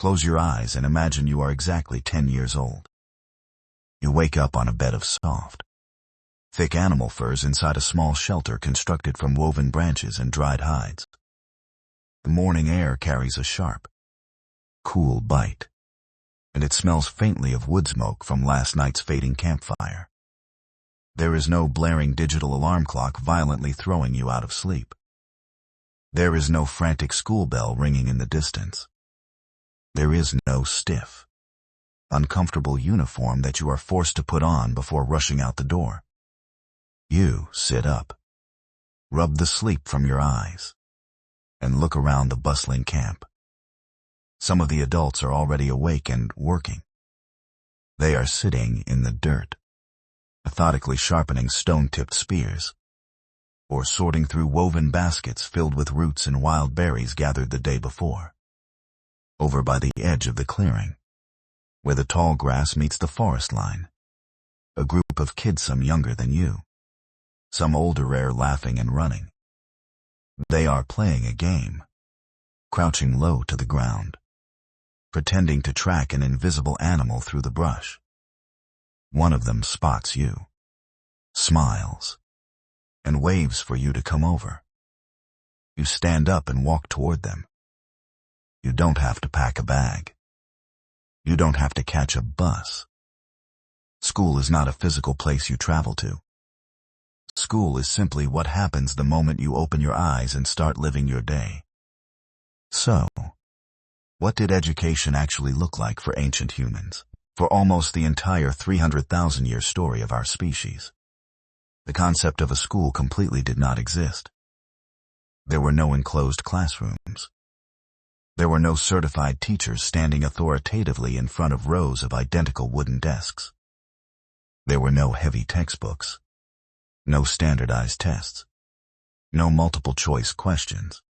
Close your eyes and imagine you are exactly 10 years old. You wake up on a bed of soft, thick animal furs inside a small shelter constructed from woven branches and dried hides. The morning air carries a sharp, cool bite, and it smells faintly of wood smoke from last night's fading campfire. There is no blaring digital alarm clock violently throwing you out of sleep. There is no frantic school bell ringing in the distance. There is no stiff, uncomfortable uniform that you are forced to put on before rushing out the door. You sit up, rub the sleep from your eyes, and look around the bustling camp. Some of the adults are already awake and working. They are sitting in the dirt, methodically sharpening stone-tipped spears, or sorting through woven baskets filled with roots and wild berries gathered the day before. Over by the edge of the clearing, where the tall grass meets the forest line, a group of kids, some younger than you, some older, are laughing and running. They are playing a game, crouching low to the ground, pretending to track an invisible animal through the brush. One of them spots you, smiles, and waves for you to come over. You stand up and walk toward them. You don't have to pack a bag. You don't have to catch a bus. School is not a physical place you travel to. School is simply what happens the moment you open your eyes and start living your day. So, what did education actually look like for ancient humans, for almost the entire 300,000-year story of our species? The concept of a school completely did not exist. There were no enclosed classrooms. There were no certified teachers standing authoritatively in front of rows of identical wooden desks. There were no heavy textbooks, no standardized tests, no multiple-choice questions,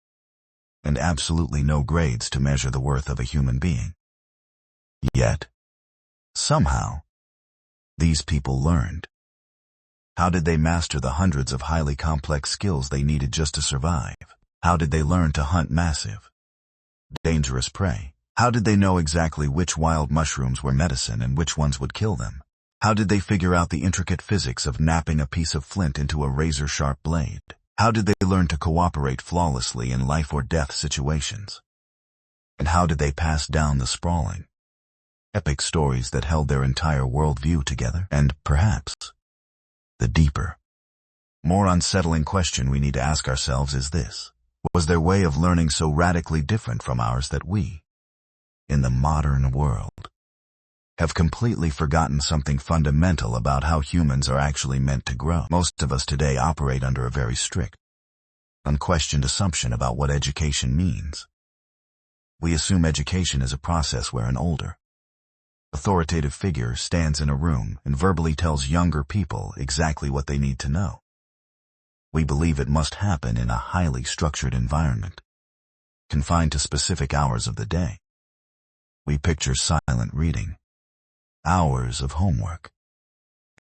and absolutely no grades to measure the worth of a human being. Yet, somehow, these people learned. How did they master the hundreds of highly complex skills they needed just to survive? How did they learn to hunt massive, dangerous prey? How did they know exactly which wild mushrooms were medicine and which ones would kill them? How did they figure out the intricate physics of knapping a piece of flint into a razor-sharp blade? How did they learn to cooperate flawlessly in life-or-death situations? And how did they pass down the sprawling, epic stories that held their entire worldview together? And perhaps, the deeper, more unsettling question we need to ask ourselves is this: was their way of learning so radically different from ours that we, in the modern world, have completely forgotten something fundamental about how humans are actually meant to grow? Most of us today operate under a very strict, unquestioned assumption about what education means. We assume education is a process where an older, authoritative figure stands in a room and verbally tells younger people exactly what they need to know. We believe it must happen in a highly structured environment, confined to specific hours of the day. We picture silent reading, hours of homework,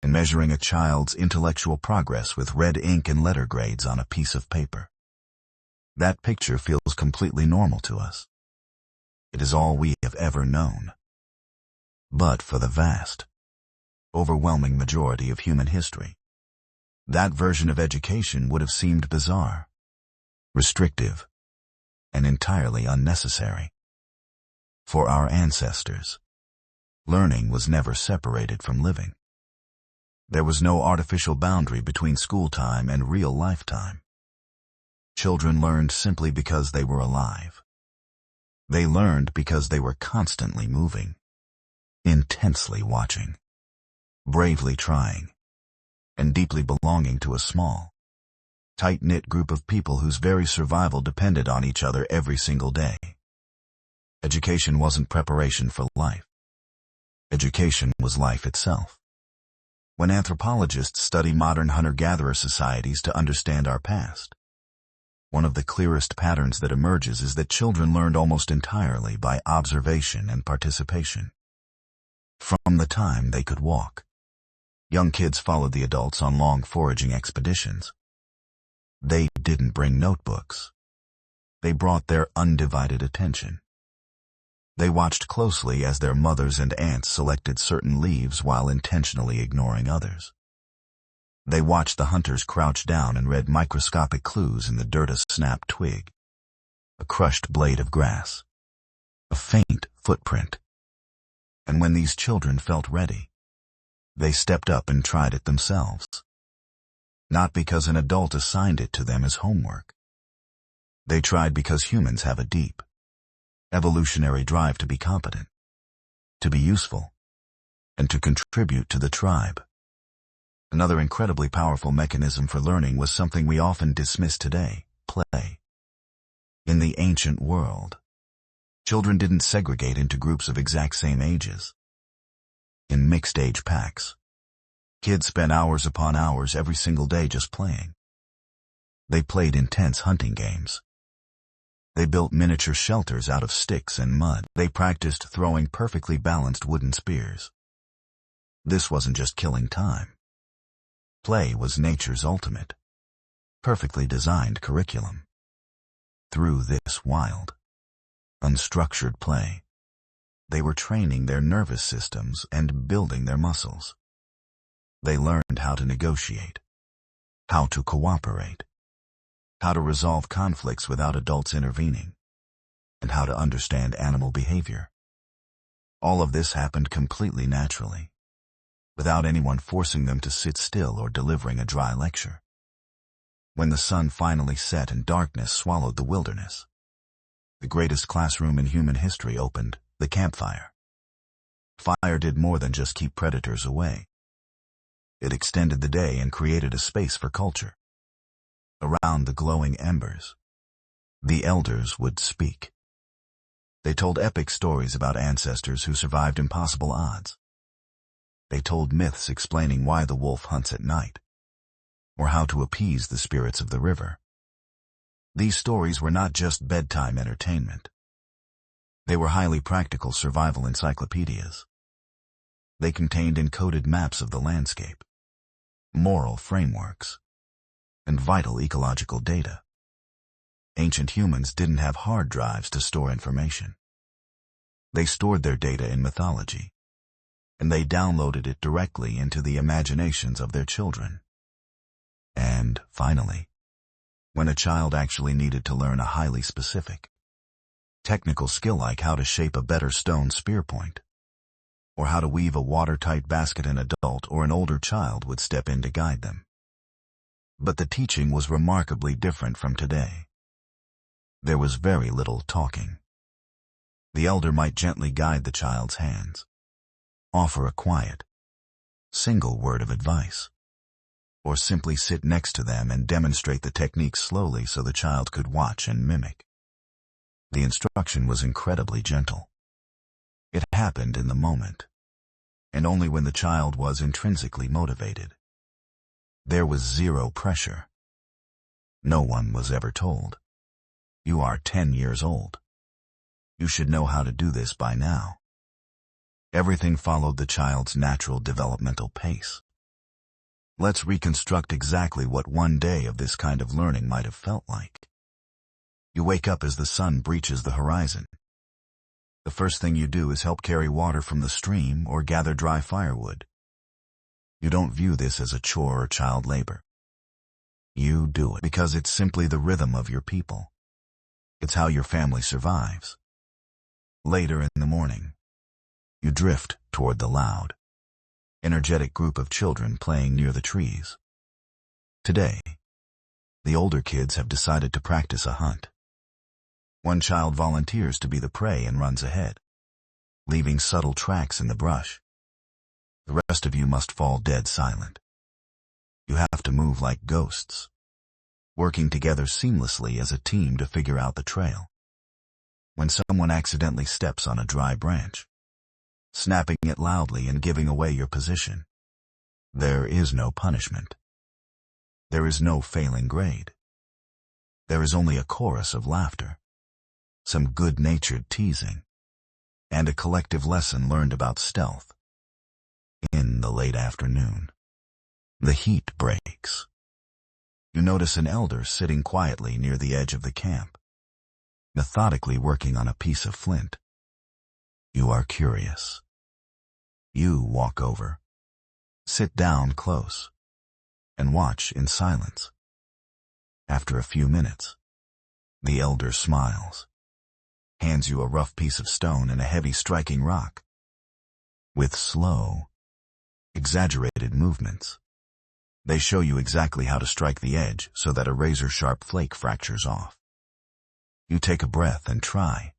and measuring a child's intellectual progress with red ink and letter grades on a piece of paper. That picture feels completely normal to us. It is all we have ever known. But for the vast, overwhelming majority of human history, that version of education would have seemed bizarre, restrictive, and entirely unnecessary. For our ancestors, learning was never separated from living. There was no artificial boundary between school time and real lifetime. Children learned simply because they were alive. They learned because they were constantly moving, intensely watching, bravely trying, and deeply belonging to a small, tight-knit group of people whose very survival depended on each other every single day. Education wasn't preparation for life. Education was life itself. When anthropologists study modern hunter-gatherer societies to understand our past, one of the clearest patterns that emerges is that children learned almost entirely by observation and participation. From the time they could walk, young kids followed the adults on long foraging expeditions. They didn't bring notebooks. They brought their undivided attention. They watched closely as their mothers and aunts selected certain leaves while intentionally ignoring others. They watched the hunters crouch down and read microscopic clues in the dirt: a snapped twig, a crushed blade of grass, a faint footprint. And when these children felt ready, they stepped up and tried it themselves. Not because an adult assigned it to them as homework. They tried because humans have a deep, evolutionary drive to be competent, to be useful, and to contribute to the tribe. Another incredibly powerful mechanism for learning was something we often dismiss today: play. In the ancient world, children didn't segregate into groups of exact same ages. In mixed-age packs, kids spent hours upon hours every single day just playing. They played intense hunting games. They built miniature shelters out of sticks and mud. They practiced throwing perfectly balanced wooden spears. This wasn't just killing time. Play was nature's ultimate, perfectly designed curriculum. Through this wild, unstructured play, they were training their nervous systems and building their muscles. They learned how to negotiate, how to cooperate, how to resolve conflicts without adults intervening, and how to understand animal behavior. All of this happened completely naturally, without anyone forcing them to sit still or delivering a dry lecture. When the sun finally set and darkness swallowed the wilderness, the greatest classroom in human history opened: the campfire. Fire did more than just keep predators away. It extended the day and created a space for culture. Around the glowing embers, the elders would speak. They told epic stories about ancestors who survived impossible odds. They told myths explaining why the wolf hunts at night, or how to appease the spirits of the river. These stories were not just bedtime entertainment. They were highly practical survival encyclopedias. They contained encoded maps of the landscape, moral frameworks, and vital ecological data. Ancient humans didn't have hard drives to store information. They stored their data in mythology, and they downloaded it directly into the imaginations of their children. And, finally, when a child actually needed to learn a highly specific, technical skill like how to shape a better stone spear point, or how to weave a watertight basket, an adult or an older child would step in to guide them. But the teaching was remarkably different from today. There was very little talking. The elder might gently guide the child's hands, offer a quiet, single word of advice, or simply sit next to them and demonstrate the technique slowly so the child could watch and mimic. The instruction was incredibly gentle. It happened in the moment, and only when the child was intrinsically motivated. There was zero pressure. No one was ever told, "You are 10 years old. You should know how to do this by now." Everything followed the child's natural developmental pace. Let's reconstruct exactly what one day of this kind of learning might have felt like. You wake up as the sun breaches the horizon. The first thing you do is help carry water from the stream or gather dry firewood. You don't view this as a chore or child labor. You do it because it's simply the rhythm of your people. It's how your family survives. Later in the morning, you drift toward the loud, energetic group of children playing near the trees. Today, the older kids have decided to practice a hunt. One child volunteers to be the prey and runs ahead, leaving subtle tracks in the brush. The rest of you must fall dead silent. You have to move like ghosts, working together seamlessly as a team to figure out the trail. When someone accidentally steps on a dry branch, snapping it loudly and giving away your position, there is no punishment. There is no failing grade. There is only a chorus of laughter, some good-natured teasing, and a collective lesson learned about stealth. In the late afternoon, the heat breaks. You notice an elder sitting quietly near the edge of the camp, methodically working on a piece of flint. You are curious. You walk over, sit down close, and watch in silence. After a few minutes, the elder smiles, hands you a rough piece of stone and a heavy striking rock. With slow, exaggerated movements, they show you exactly how to strike the edge so that a razor-sharp flake fractures off. You take a breath and try.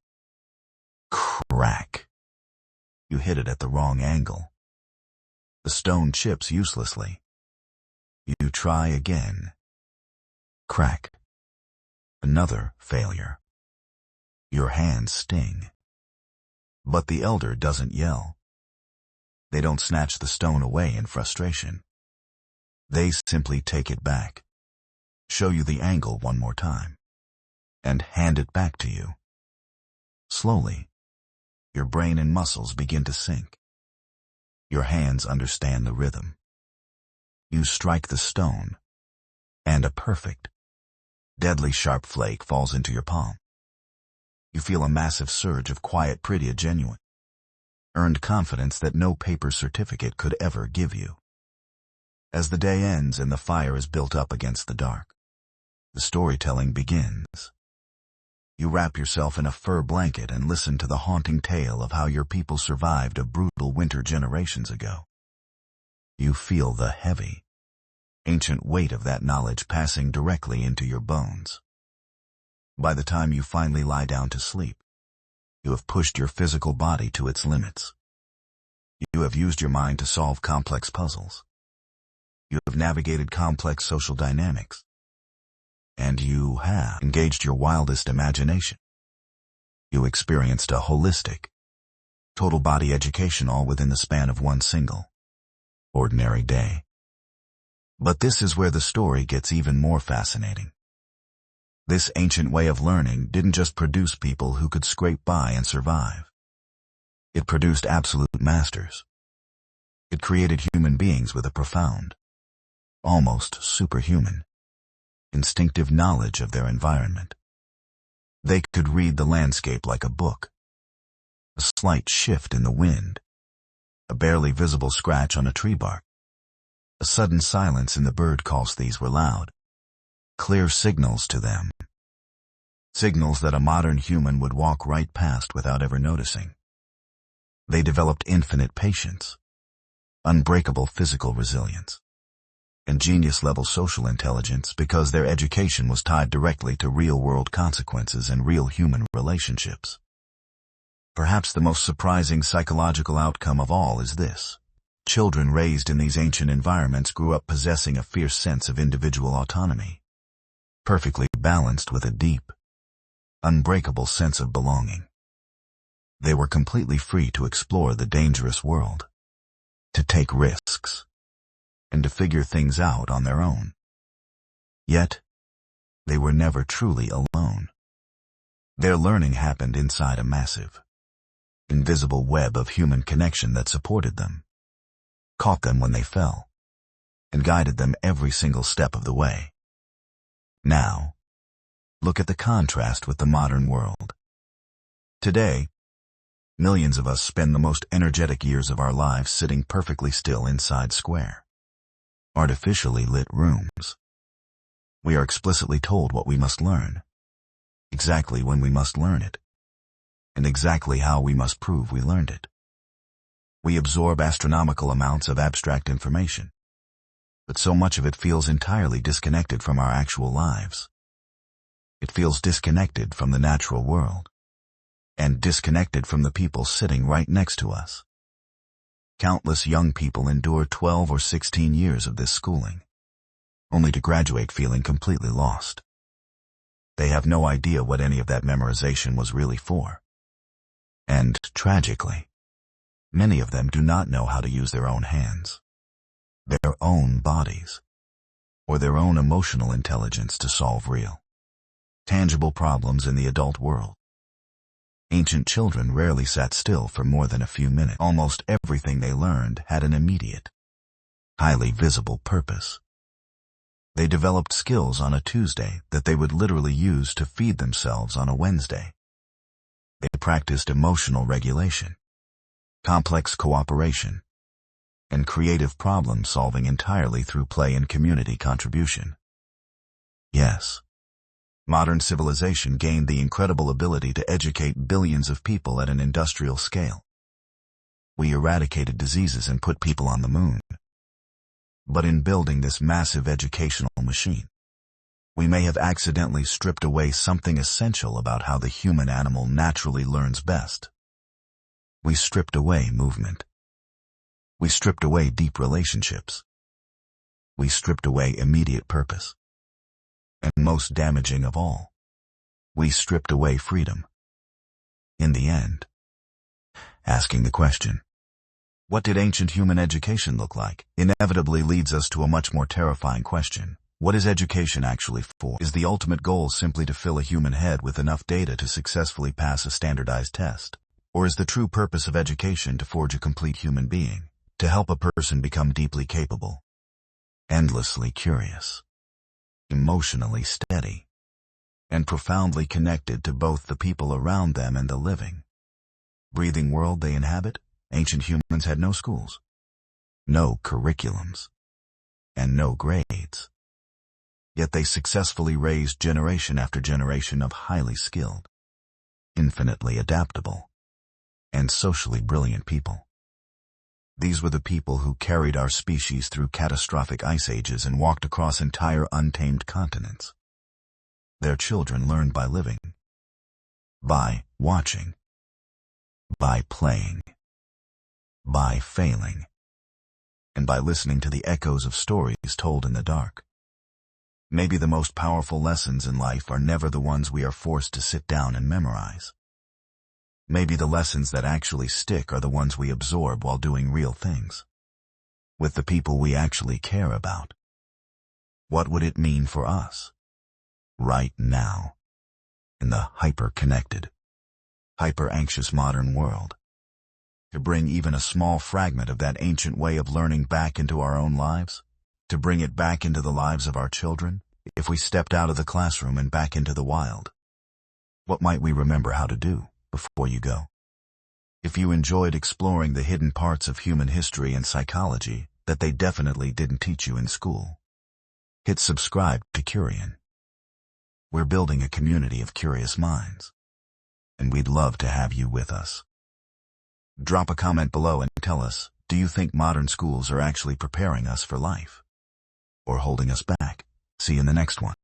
Crack. You hit it at the wrong angle. The stone chips uselessly. You try again. Crack. Another failure. Your hands sting. But the elder doesn't yell. They don't snatch the stone away in frustration. They simply take it back, show you the angle one more time, and hand it back to you. Slowly, your brain and muscles begin to sync. Your hands understand the rhythm. You strike the stone, and a perfect, deadly sharp flake falls into your palm. You feel a massive surge of quiet, pretty genuine, earned confidence that no paper certificate could ever give you. As the day ends and the fire is built up against the dark, the storytelling begins. You wrap yourself in a fur blanket and listen to the haunting tale of how your people survived a brutal winter generations ago. You feel the heavy, ancient weight of that knowledge passing directly into your bones. By the time you finally lie down to sleep, you have pushed your physical body to its limits. You have used your mind to solve complex puzzles. You have navigated complex social dynamics. And you have engaged your wildest imagination. You experienced a holistic, total body education all within the span of one single, ordinary day. But this is where the story gets even more fascinating. This ancient way of learning didn't just produce people who could scrape by and survive. It produced absolute masters. It created human beings with a profound, almost superhuman, instinctive knowledge of their environment. They could read the landscape like a book. A slight shift in the wind, a barely visible scratch on a tree bark, a sudden silence in the bird calls, these were loud, clear signals to them. Signals that a modern human would walk right past without ever noticing. They developed infinite patience, unbreakable physical resilience, and genius-level social intelligence because their education was tied directly to real-world consequences and real human relationships. Perhaps the most surprising psychological outcome of all is this. Children raised in these ancient environments grew up possessing a fierce sense of individual autonomy, perfectly balanced with a deep, unbreakable sense of belonging. They were completely free to explore the dangerous world, to take risks, and to figure things out on their own. Yet, they were never truly alone. Their learning happened inside a massive, invisible web of human connection that supported them, caught them when they fell, and guided them every single step of the way. Now, look at the contrast with the modern world. Today, millions of us spend the most energetic years of our lives sitting perfectly still inside square, artificially lit rooms. We are explicitly told what we must learn, exactly when we must learn it, and exactly how we must prove we learned it. We absorb astronomical amounts of abstract information, but so much of it feels entirely disconnected from our actual lives. It feels disconnected from the natural world, and disconnected from the people sitting right next to us. Countless young people endure 12 or 16 years of this schooling, only to graduate feeling completely lost. They have no idea what any of that memorization was really for. And, tragically, many of them do not know how to use their own hands, their own bodies, or their own emotional intelligence to solve real, tangible problems in the adult world. Ancient children rarely sat still for more than a few minutes. Almost everything they learned had an immediate, highly visible purpose. They developed skills on a Tuesday that they would literally use to feed themselves on a Wednesday. They practiced emotional regulation, complex cooperation, and creative problem-solving entirely through play and community contribution. Yes, modern civilization gained the incredible ability to educate billions of people at an industrial scale. We eradicated diseases and put people on the moon. But in building this massive educational machine, we may have accidentally stripped away something essential about how the human animal naturally learns best. We stripped away movement. We stripped away deep relationships. We stripped away immediate purpose. And most damaging of all, we stripped away freedom. In the end, asking the question, what did ancient human education look like, inevitably leads us to a much more terrifying question. What is education actually for? Is the ultimate goal simply to fill a human head with enough data to successfully pass a standardized test? Or is the true purpose of education to forge a complete human being, to help a person become deeply capable, endlessly curious, emotionally steady, and profoundly connected to both the people around them and the living, breathing world they inhabit? Ancient humans had no schools, no curriculums, and no grades. Yet they successfully raised generation after generation of highly skilled, infinitely adaptable, and socially brilliant people. These were the people who carried our species through catastrophic ice ages and walked across entire untamed continents. Their children learned by living, by watching, by playing, by failing, and by listening to the echoes of stories told in the dark. Maybe the most powerful lessons in life are never the ones we are forced to sit down and memorize. Maybe the lessons that actually stick are the ones we absorb while doing real things, with the people we actually care about. What would it mean for us, right now, in the hyper-connected, hyper-anxious modern world, to bring even a small fragment of that ancient way of learning back into our own lives? To bring it back into the lives of our children, if we stepped out of the classroom and back into the wild? What might we remember how to do before you go? If you enjoyed exploring the hidden parts of human history and psychology that they definitely didn't teach you in school, hit subscribe to Curion. We're building a community of curious minds, and we'd love to have you with us. Drop a comment below and tell us, do you think modern schools are actually preparing us for life, or holding us back? See you in the next one.